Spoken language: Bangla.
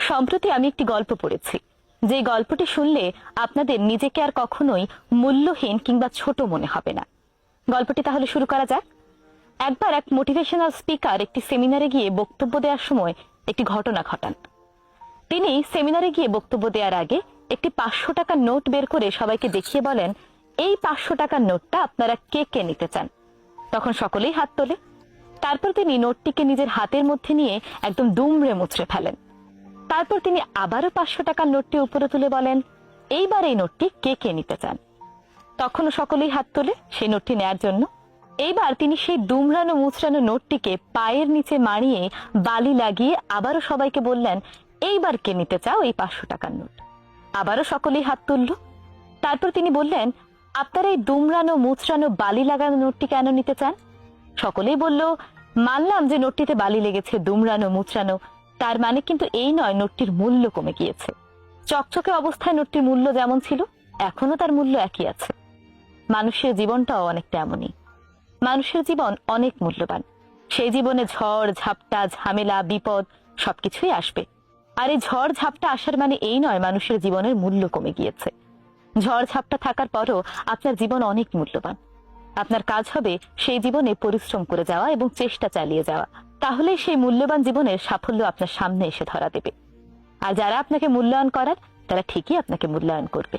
সম্প্রতি আমি একটি গল্প পড়েছি, যে গল্পটি শুনলে আপনাদের নিজেকে আর কখনোই মূল্যহীন কিংবা ছোট মনে হবে না। গল্পটি তাহলে শুরু করা যাক। একবার এক মোটিভেশনাল স্পিকার একটি সেমিনারে গিয়ে বক্তব্য দেওয়ার সময় একটি ঘটনা ঘটান। তিনি সেমিনারে গিয়ে বক্তব্য দেওয়ার আগে একটি 500 টাকার নোট বের করে সবাইকে দেখিয়ে বলেন, এই 500 টাকার নোটটা আপনারা কে কে নিতে চান? তখন সকলেই হাত তোলে। তারপর তিনি নোটটিকে নিজের হাতের মধ্যে নিয়ে একদম দুমড়ে মুচড়ে ফেলেন। তারপর তিনি আবারও 500 টাকার নোটটি উপরে তুলে বলেন, এইবার এই নোটটি কে কে নিতে চান? তখনও সকলেই হাত তোলে সেই নোটটি নেয়ার জন্য। এইবার তিনি সেই দুমড়ানো মুচড়ানো নোটটিকে পায়ের নিচে মারিয়ে বালি লাগিয়ে আবারও সবাইকে বললেন, এইবার কে নিতে চাও এই 500 টাকার নোট? আবারও সকলেই হাত তুলল। তারপর তিনি বললেন, আপনারা এই দুমড়ানো মুচড়ানো বালি লাগানো নোটটি কেন নিতে চান? সকলেই বলল, মানলাম যে নোটটিতে বালি লেগেছে, দুমড়ানো মুচড়ানো, তার মানে কিন্তু এই নয় নোটটির মূল্য কমে গিয়েছে। চকচকে অবস্থায় নোটটির মূল্য যেমন ছিল, এখনো তার মূল্য একই আছে। মানুষের জীবনটাও অনেকটা এমনই। মানুষের জীবন অনেক মূল্যবান। সেই জীবনে ঝড় ঝাপটা ঝামেলা বিপদ সবকিছুই আসবে। আর এই ঝড় ঝাপটা আসার মানে এই নয় মানুষের জীবনের মূল্য কমে গিয়েছে। ঝড় ঝাপটা থাকার পরও আপনার জীবন অনেক মূল্যবান। আপনার কাজ হবে সেই জীবনে পরিশ্রম করে যাওয়া এবং চেষ্টা চালিয়ে যাওয়া। তাহলেই সেই মূল্যবান জীবনের সাফল্য আপনার সামনে এসে ধরা দেবে। আর যারা আপনাকে মূল্যায়ন করার, তারা ঠিকই আপনাকে মূল্যায়ন করবে।